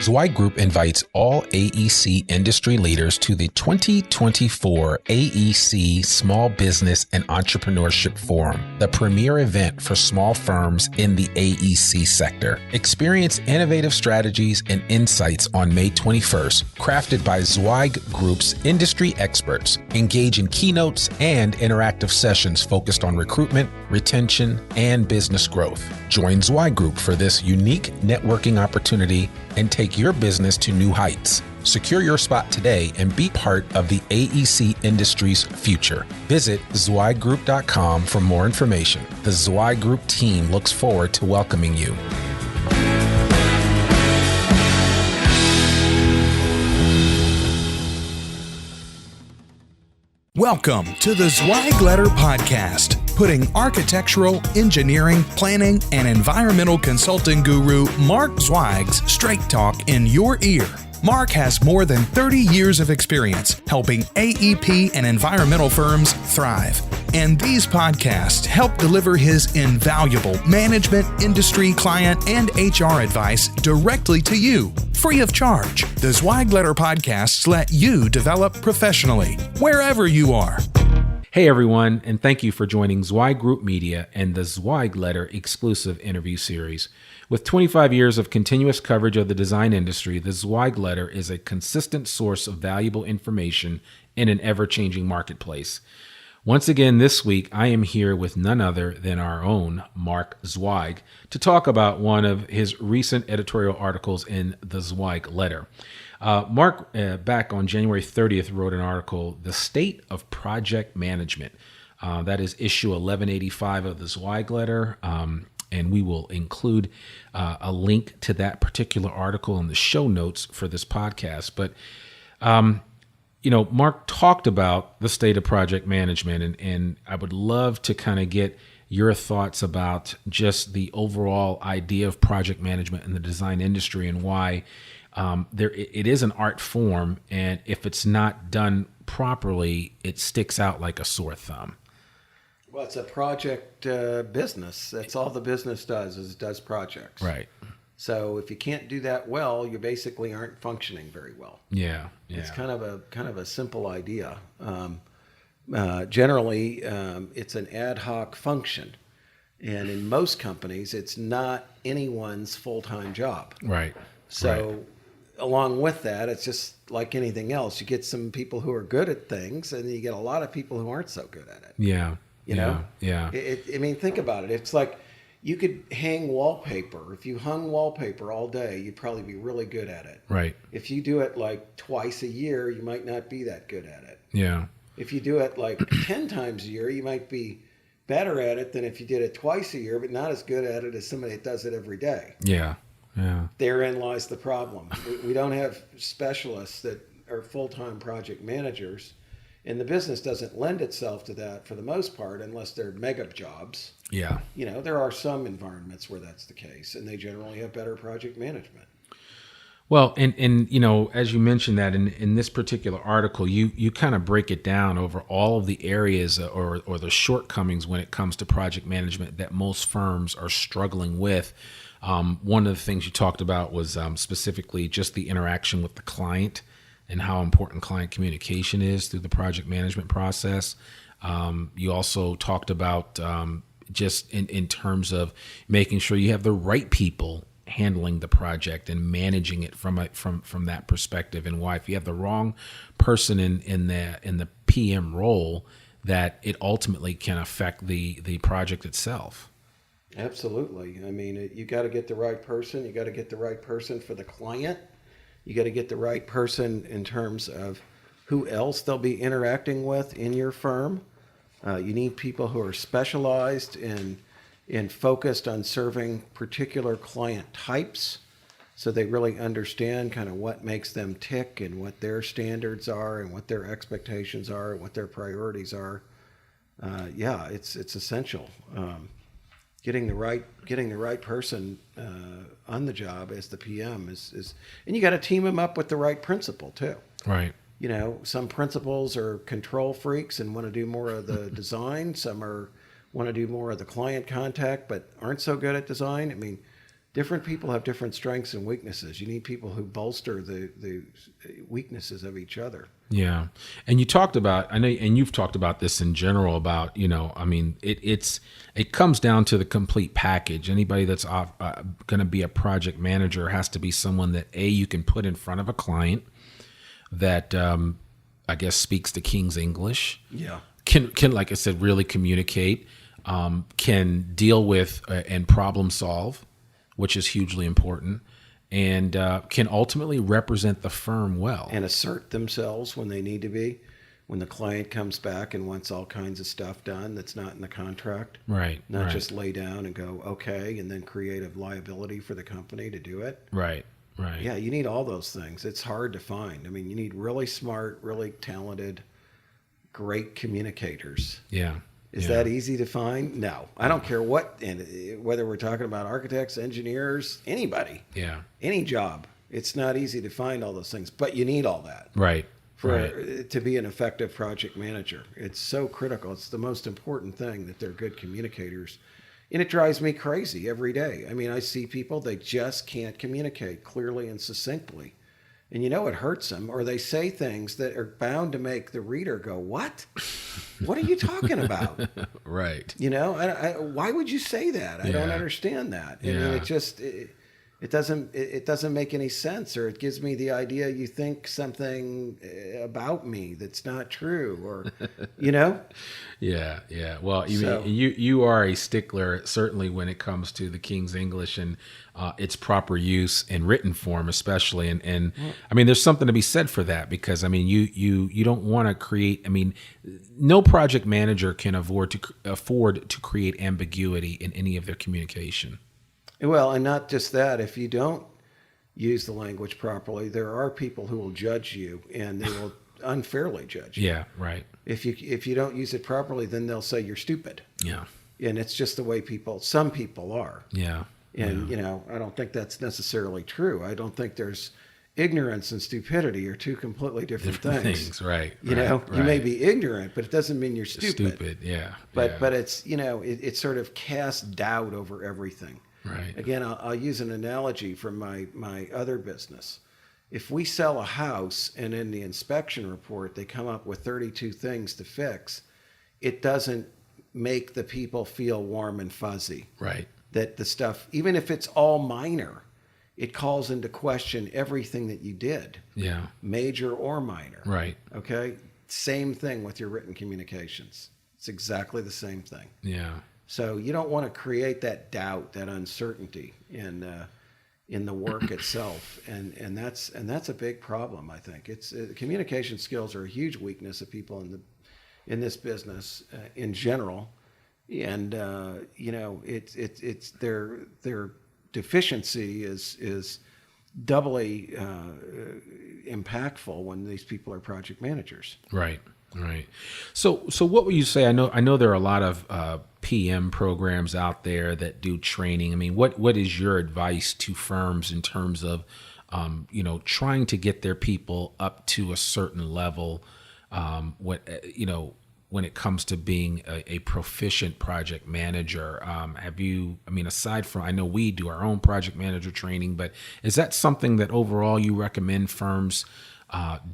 ZWEIG Group invites all AEC industry leaders to the 2024 AEC Small Business and Entrepreneurship Forum, the premier event for small firms in the AEC sector. Experience innovative strategies and insights on May 21st, crafted by ZWEIG Group's industry experts. Engage in keynotes and interactive sessions focused on recruitment, retention, and business growth. Join ZWEIG Group for this unique networking opportunity and take your business to new heights. Secure your spot today and be part of the AEC industry's future. Visit zweigroup.com for more information. The ZWEIG Group team looks forward to welcoming you. Welcome to the ZWEIG Letter Podcast, putting architectural, engineering, planning, and environmental consulting guru Mark Zweig's straight talk in your ear. Mark has more than 30 years of experience helping AEP and environmental firms thrive. And these podcasts help deliver his invaluable management, industry, client, and HR advice directly to you, free of charge. The ZWEIG Letter Podcasts let you develop professionally, wherever you are. Hey everyone, and thank you for joining ZWEIG Group Media and the ZWEIG Letter exclusive interview series. With 25 years of continuous coverage of the design industry, the ZWEIG Letter is a consistent source of valuable information in an ever-changing marketplace. Once again this week, I am here with none other than our own Mark Zweig to talk about one of his recent editorial articles in the ZWEIG Letter. Mark, back on January 30th, wrote an article, The State of Project Management. That is issue 1185 of the ZWEIG Letter. And we will include a link to that particular article in the show notes for this podcast. But, Mark talked about the state of project management, and I would love to kind of get your thoughts about just the overall idea of project management in the design industry and why it is an art form. And if it's not done properly, it sticks out like a sore thumb. Well, it's a project business. That's all the business does, is it does projects. Right. So if you can't do that well, you basically aren't functioning very well. Yeah. It's kind of a simple idea. Generally, it's an ad hoc function. And in most companies, it's not anyone's full-time job. Right. So along with that, it's just like anything else. You get some people who are good at things, and you get a lot of people who aren't so good at it. Yeah. You know? Yeah. I mean, think about it. It's like you could hang wallpaper. If you hung wallpaper all day, you'd probably be really good at it. Right. If you do it like twice a year, you might not be that good at it. Yeah. If you do it like 10 times a year, you might be better at it than if you did it twice a year, but not as good at it as somebody that does it every day. Yeah. Therein lies the problem. We don't have specialists that are full-time project managers. And the business doesn't lend itself to that for the most part, unless they're mega jobs. Yeah. There are some environments where that's the case, and they generally have better project management. Well, and as you mentioned that in this particular article, you kind of break it down over all of the areas or the shortcomings when it comes to project management that most firms are struggling with. One of the things you talked about was specifically just the interaction with the client and how important client communication is through the project management process. You also talked about just in terms of making sure you have the right people handling the project and managing it from that perspective, and why if you have the wrong person in the PM role, that it ultimately can affect the project itself. Absolutely. I mean, you got to get the right person. You got to get the right person for the client. You got to get the right person in terms of who else they'll be interacting with in your firm. You need people who are specialized and focused on serving particular client types, so they really understand kind of what makes them tick and what their standards are and what their expectations are and what their priorities are. It's essential. Getting the right person on the job as the PM is, and you got to team them up with the right principal too. Right. Some principals are control freaks and want to do more of the design. Some want to do more of the client contact, but aren't so good at design. I mean, different people have different strengths and weaknesses. You need people who bolster the weaknesses of each other. Yeah. And you talked about, I know, and you've talked about this in general about, I mean, it comes down to the complete package. Anybody that's going to be a project manager has to be someone that you can put in front of a client that, I guess, speaks the King's English. Yeah. Can, like I said, really communicate, can deal with and problem solve, which is hugely important, and can ultimately represent the firm well. And assert themselves when they need to be. When the client comes back and wants all kinds of stuff done that's not in the contract. Right. Not just lay down and go, okay, and then create a liability for the company to do it. Right. Right. Yeah, you need all those things. It's hard to find. I mean, you need really smart, really talented, great communicators. Yeah. Is that easy to find? No. I don't care what, and whether we're talking about architects, engineers, anybody. Yeah. Any job. It's not easy to find all those things, but you need all that. Right. To be an effective project manager. It's so critical. It's the most important thing that they're good communicators. And it drives me crazy every day. I mean, I see people, they just can't communicate clearly and succinctly. And it hurts them, or they say things that are bound to make the reader go, what? What are you talking about? Right. Why would you say that? I don't understand that. I mean, it doesn't make any sense, or it gives me the idea you think something about me that's not true, or Yeah. Well, you are a stickler, certainly when it comes to the King's English and its proper use in written form, especially. And I mean, there's something to be said for that, because I mean, you don't want to create. I mean, no project manager can afford to create ambiguity in any of their communication. Well, and not just that. If you don't use the language properly, there are people who will judge you, and they will unfairly judge you. Yeah, right. If you don't use it properly, then they'll say you're stupid. Yeah. And it's just the way some people are. Yeah. And, I don't think that's necessarily true. I don't think there's ignorance and stupidity are two completely different things. Right. You may be ignorant, but it doesn't mean you're stupid. Yeah. But it's, it sort of casts doubt over everything. Right. Again, I'll use an analogy from my other business. If we sell a house and in the inspection report they come up with 32 things to fix, it doesn't make the people feel warm and fuzzy. Right. That the stuff, even if it's all minor, it calls into question everything that you did. Yeah. Major or minor. Right. Okay? Same thing with your written communications. It's exactly the same thing. Yeah. So you don't want to create that doubt, that uncertainty in the work itself, and that's a big problem. I think it's communication skills are a huge weakness of people in this business in general, and it's their deficiency is doubly impactful when these people are project managers. Right. Right. So what would you say? I know there are a lot of PM programs out there that do training. I mean, what is your advice to firms in terms of, trying to get their people up to a certain level? When it comes to being a proficient project manager, aside from, I know we do our own project manager training, but is that something that overall you recommend firms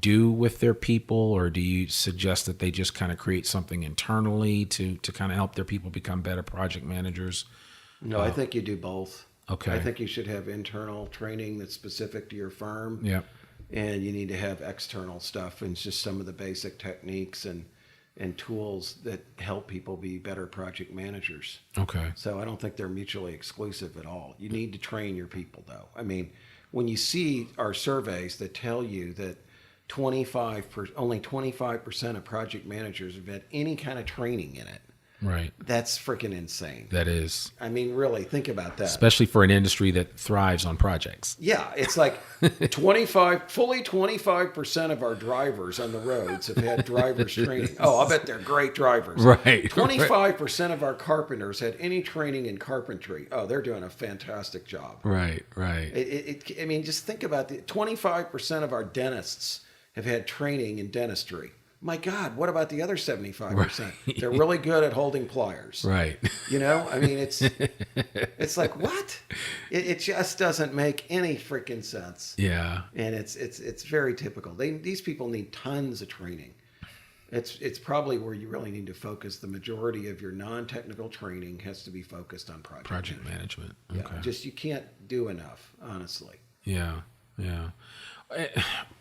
do with their people, or do you suggest that they just kind of create something internally to kind of help their people become better project managers? No, I think you do both. Okay. I think you should have internal training that's specific to your firm. Yeah. And you need to have external stuff, and it's just some of the basic techniques and tools that help people be better project managers. Okay. So I don't think they're mutually exclusive at all. You need to train your people, though. I mean, when you see our surveys that tell you that only 25% of project managers have had any kind of training in it, right? That's freaking insane. That is. I mean, really, think about that. Especially for an industry that thrives on projects. Yeah, it's like 25% of our drivers on the roads have had drivers training. Oh, I bet they're great drivers. Right. 25% of our carpenters had any training in carpentry. Oh, they're doing a fantastic job. Right. I mean, just think about 25% of our dentists have had training in dentistry. My God, what about the other 75%? Right. They're really good at holding pliers. Right. You know, I mean, it's like, what? It just doesn't make any freaking sense. Yeah. And it's very typical. These people need tons of training. It's probably where you really need to focus. The majority of your non-technical training has to be focused on project management. Yeah, Okay. just you can't do enough, honestly. Yeah. Yeah.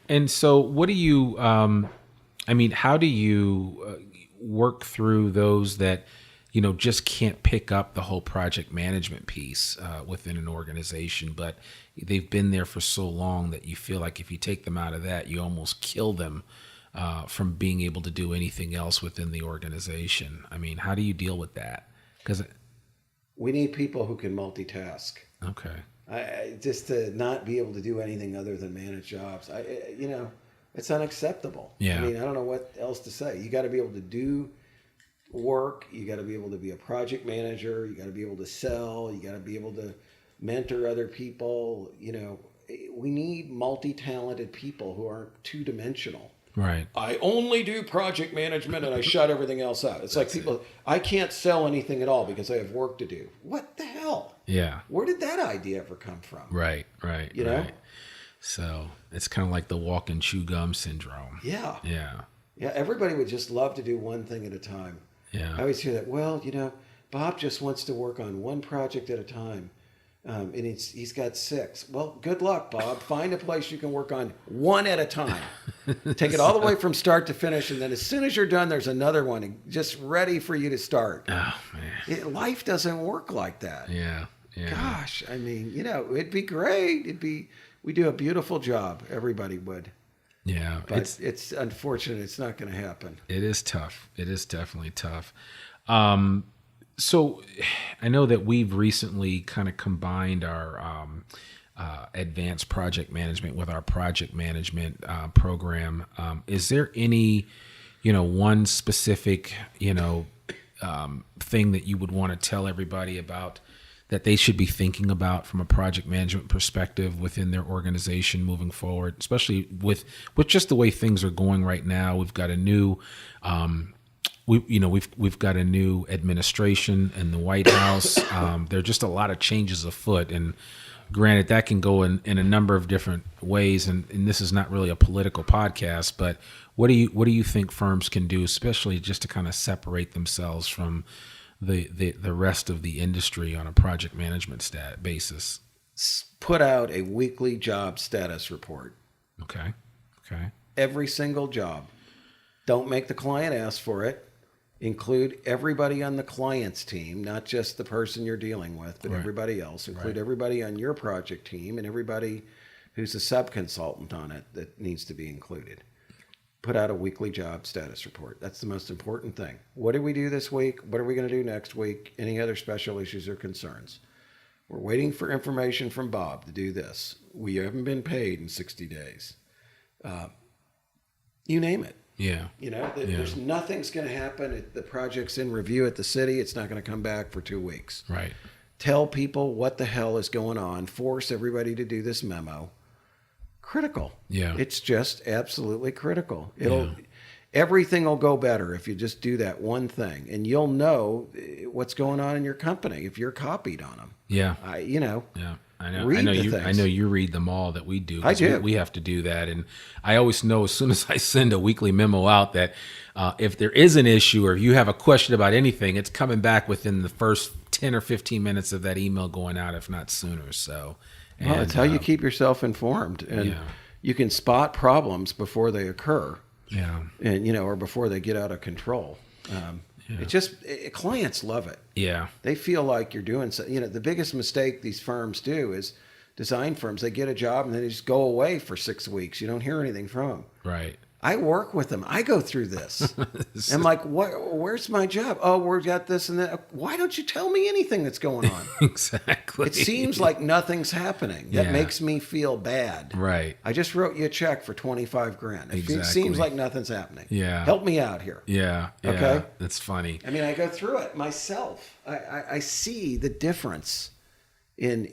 And so what do you, how do you work through those that, just can't pick up the whole project management piece within an organization, but they've been there for so long that you feel like if you take them out of that, you almost kill them from being able to do anything else within the organization? I mean, how do you deal with that? Because we need people who can multitask. Okay. Just to not be able to do anything other than manage jobs, it's unacceptable. Yeah. I mean, I don't know what else to say. You got to be able to do work. You got to be able to be a project manager. You got to be able to sell. You got to be able to mentor other people. We need multi-talented people who aren't two-dimensional. Right. I only do project management and I shut everything else out. It's like people, I can't sell anything at all because I have work to do. What the hell? Yeah. Where did that idea ever come from? Right. You know? So it's kind of like the walk and chew gum syndrome. Yeah. Yeah. Yeah. Everybody would just love to do one thing at a time. Yeah. I always hear that. Well, Bob just wants to work on one project at a time. And he's got 6. Well, good luck, Bob. Find a place you can work on one at a time. Take it all the way from start to finish, and then as soon as you're done, there's another one just ready for you to start. Oh, man. Life doesn't work like that. Yeah. Gosh, I mean, it'd be great. We do a beautiful job. Everybody would. Yeah. But it's unfortunate. It's not going to happen. It is tough. It is definitely tough. So I know that we've recently kind of combined our advanced project management with our project management program. Is there any, one specific, thing that you would want to tell everybody about that they should be thinking about from a project management perspective within their organization moving forward, especially with just the way things are going right now? We've got a new we've got a new administration in the White House. There are just a lot of changes afoot, and granted, that can go in a number of different ways. And this is not really a political podcast, but what do you think firms can do, especially just to kind of separate themselves from the rest of the industry on a project management basis? Put out a weekly job status report. Okay. Every single job. Don't make the client ask for it. Include everybody on the client's team, not just the person you're dealing with, but everybody else. Include everybody on your project team and everybody who's a sub-consultant on it that needs to be included. Put out a weekly job status report. That's the most important thing. What did we do this week? What are we going to do next week? Any other special issues or concerns? We're waiting for information from Bob to do this. We haven't been paid in 60 days. You name it. Yeah. There's nothing's going to happen. The project's in review at the city. It's not going to come back for 2 weeks. Right. Tell people what the hell is going on. Force everybody to do this memo. Critical. Yeah. It's just absolutely critical. Everything will go better if you just do that one thing, and you'll know what's going on in your company if you're copied on them. Yeah. Yeah. I know. Read the you. things. I know you read them all that we do. I do. We have to do that, and I always know as soon as I send a weekly memo out that if there is an issue or if you have a question about anything, it's coming back within the first 10 or 15 minutes of that email going out, if not sooner. So, it's how you keep yourself informed, and you can spot problems before they occur. Yeah. And or before they get out of control. Clients love it. Yeah. They feel like you're doing so. The biggest mistake these firms do is design firms. They get a job and then they just go away for 6 weeks. You don't hear anything from them. Right. I work with them. I go through this. I'm like, where's my job? Oh, we've got this and that. Why don't you tell me anything that's going on? Exactly. It seems like nothing's happening. That makes me feel bad. Right. I just wrote you a check for $25,000. It seems like nothing's happening. Yeah. Help me out here. Yeah. Okay. That's funny. I mean, I go through it myself. I see the difference in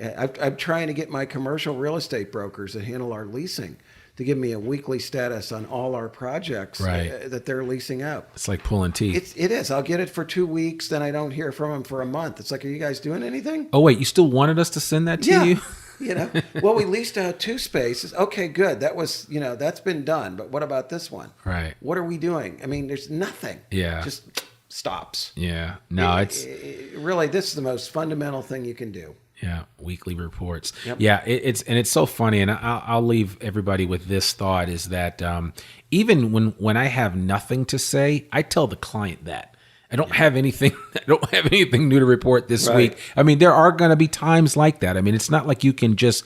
I'm trying to get my commercial real estate brokers that handle our leasing to give me a weekly status on all our projects that they're leasing out. It's like pulling teeth. It is. I'll get it for 2 weeks, then I don't hear from them for a month. It's like, are you guys doing anything? Oh, wait, you still wanted us to send that to you? Well, we leased out 2 spaces. Okay, good. That was, that's been done. But what about this one? Right. What are we doing? I mean, there's nothing. Yeah. Just stops. Yeah. No, really, this is the most fundamental thing you can do. Yeah, weekly reports. Yep. Yeah, it's so funny, and I'll leave everybody with this thought: is that even when I have nothing to say, I tell the client that I don't have anything. I don't have anything new to report this week. I mean, there are going to be times like that. I mean, it's not like you can just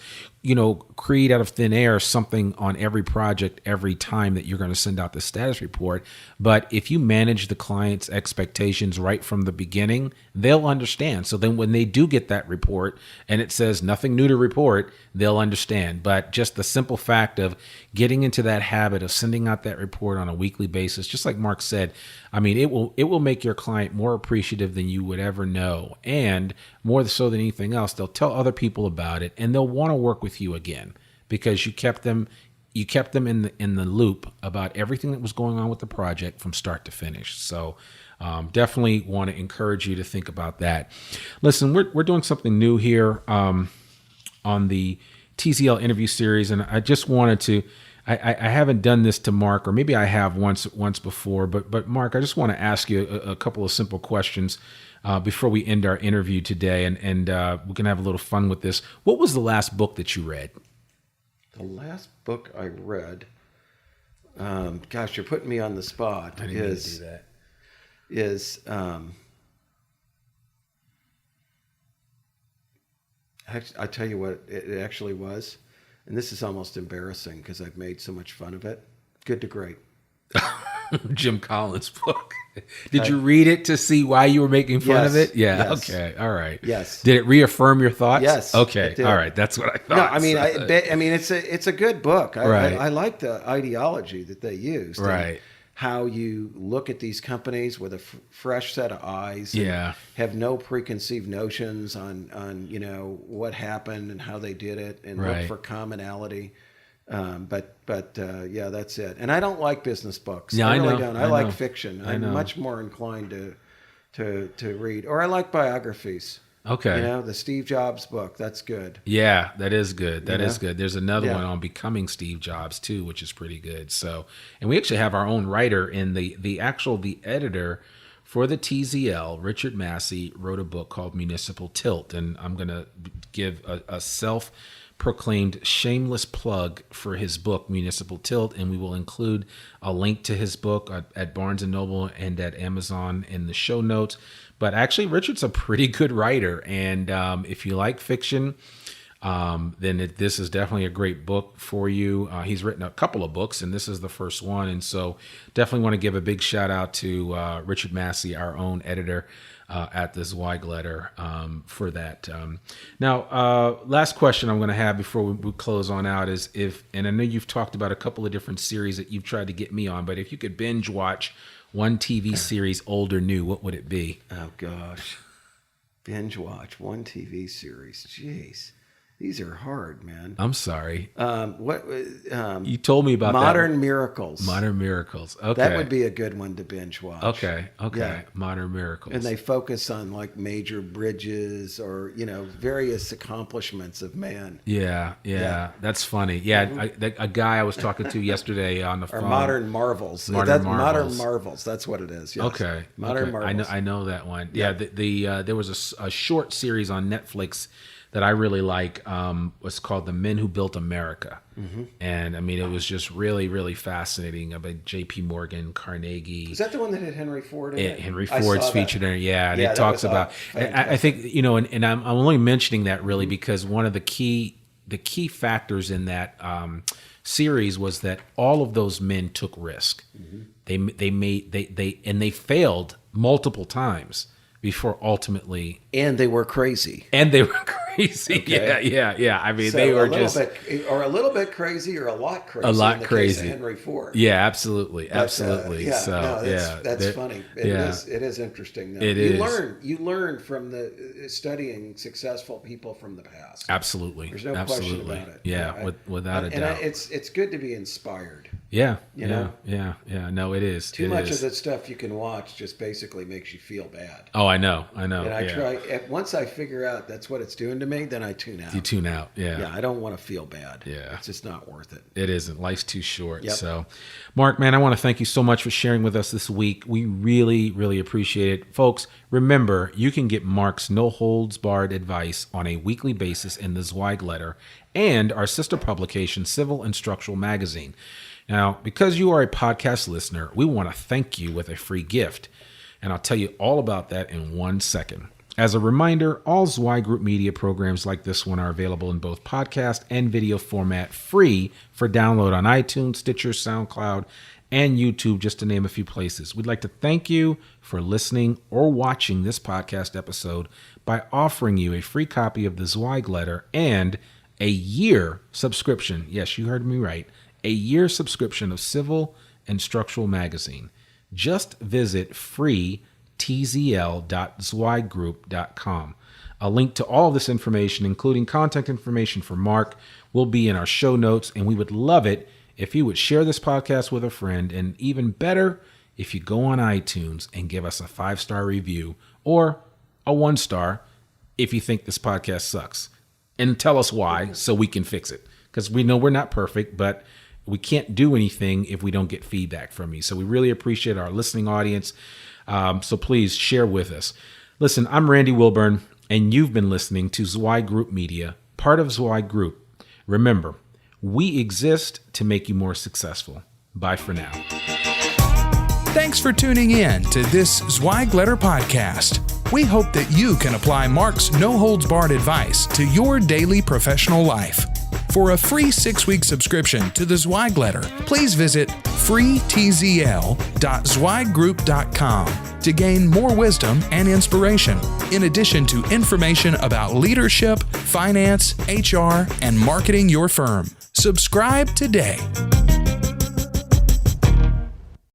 create out of thin air something on every project every time that you're going to send out the status report. But if you manage the client's expectations right from the beginning, they'll understand. So then when they do get that report and it says nothing new to report, they'll understand. But just the simple fact of getting into that habit of sending out that report on a weekly basis, just like Mark said, I mean, it will make your client more appreciative than you would ever know. And more so than anything else, they'll tell other people about it and they'll want to work with you again because you kept them in the loop about everything that was going on with the project from start to finish. So definitely want to encourage you to think about that. Listen, we're doing something new here on the TZL interview series, and I just wanted to. I haven't done this to Mark, or maybe I have once before, but Mark, I just want to ask you a couple of simple questions before we end our interview today, and we can have a little fun with this. What was the last book that you read? The last book I read, gosh, you're putting me on the spot. I didn't mean to do that. I tell you what it actually was, and this is almost embarrassing because I've made so much fun of it. Good to Great. Jim Collins' book. Did you read it to see why you were making fun of it? Yeah. Yes. Okay. All right. Yes. Did it reaffirm your thoughts? Yes. Okay. It did. All right. That's what I thought. No, I mean, I mean, it's a good book. Right. I like the ideology that they used. Right. How you look at these companies with a fresh set of eyes. And have no preconceived notions on what happened and how they did it, and look for commonality. But that's it. And I don't like business books. Yeah, I really know. don't. I like fiction. I'm much more inclined to read, or I like biographies. Okay. The Steve Jobs book. That's good. Yeah, that is good. That is good. There's another one on becoming Steve Jobs too, which is pretty good. So, and we actually have our own writer in the editor for the TZL, Richard Massey, wrote a book called Municipal Tilt. And I'm going to give a self-proclaimed shameless plug for his book, Municipal Tilt. And we will include a link to his book at Barnes & Noble and at Amazon in the show notes. But actually, Richard's a pretty good writer. And if you like fiction, then this is definitely a great book for you. He's written a couple of books, and this is the first one. And so definitely want to give a big shout out to Richard Massey, our own editor at the ZWEIG Letter, for that. Now, last question I'm going to have before we close on out is and I know you've talked about a couple of different series that you've tried to get me on, but if you could binge watch one TV series, old or new, what would it be? Oh, gosh. Binge watch one TV series. Jeez. These are hard, man. I'm sorry. You told me about Modern Miracles. Modern Miracles. Okay. That would be a good one to binge watch. Okay. Yeah. Modern Miracles. And they focus on like major bridges or, various accomplishments of man. Yeah. That's funny. Yeah. A guy I was talking to yesterday on the phone. Or Modern Marvels. Modern Marvels. That's what it is. Yes. Okay. Modern Marvels. I know that one. Yeah. There was a short series on Netflix that I really like, was called The Men Who Built America. Mm-hmm. And I mean, it was just really, really fascinating about J.P. Morgan, Carnegie. Is that the one that had Henry Ford in it? Henry Ford's featured in it, yeah. And it talks about, I think, and I'm only mentioning that really because one of the key factors in that series was that all of those men took risk. Mm-hmm. They failed multiple times before ultimately. And they were crazy. crazy. Okay? Yeah. I mean, So they were a little bit crazy, or a lot crazy. A lot in the crazy. Case of Henry Ford. Yeah, absolutely. But, So that's funny. It is interesting. Though. You learn from the studying successful people from the past. Absolutely. There's no question about it. Yeah, without a doubt. It's good to be inspired. Yeah. You know? Yeah. No, it is. Too much of the stuff you can watch just basically makes you feel bad. Oh, I know. And I try. Once I figure out that's what it's doing to me, then I tune out. You tune out. Yeah. Yeah, I don't want to feel bad. Yeah. It's just not worth it. It isn't. Life's too short. Yep. So, Mark, man, I want to thank you so much for sharing with us this week. We really, really appreciate it. Folks, remember, you can get Mark's no-holds-barred advice on a weekly basis in the Zweig Letter and our sister publication, Civil and Structural Magazine. Now, because you are a podcast listener, we want to thank you with a free gift. And I'll tell you all about that in 1 second. As a reminder, all Zweig Group Media programs like this one are available in both podcast and video format, free for download on iTunes, Stitcher, SoundCloud, and YouTube, just to name a few places. We'd like to thank you for listening or watching this podcast episode by offering you a free copy of the Zweig Letter and a year subscription. Yes, you heard me right. A year subscription of Civil and Structural Magazine. Just visit freetzl.zweiggroup.com. A link to all of this information, including contact information for Mark, will be in our show notes, and we would love it if you would share this podcast with a friend, and even better, if you go on iTunes and give us a 5-star review or a 1-star if you think this podcast sucks. And tell us why so we can fix it. Because we know we're not perfect, but we can't do anything if we don't get feedback from you. So we really appreciate our listening audience. So please share with us. Listen, I'm Randy Wilburn, and you've been listening to Zweig Group Media, part of Zweig Group. Remember, we exist to make you more successful. Bye for now. Thanks for tuning in to this Zweig Letter podcast. We hope that you can apply Mark's no-holds-barred advice to your daily professional life. For a free 6-week subscription to the Zweig Letter, please visit freetzl.zweiggroup.com to gain more wisdom and inspiration, in addition to information about leadership, finance, HR, and marketing your firm. Subscribe today.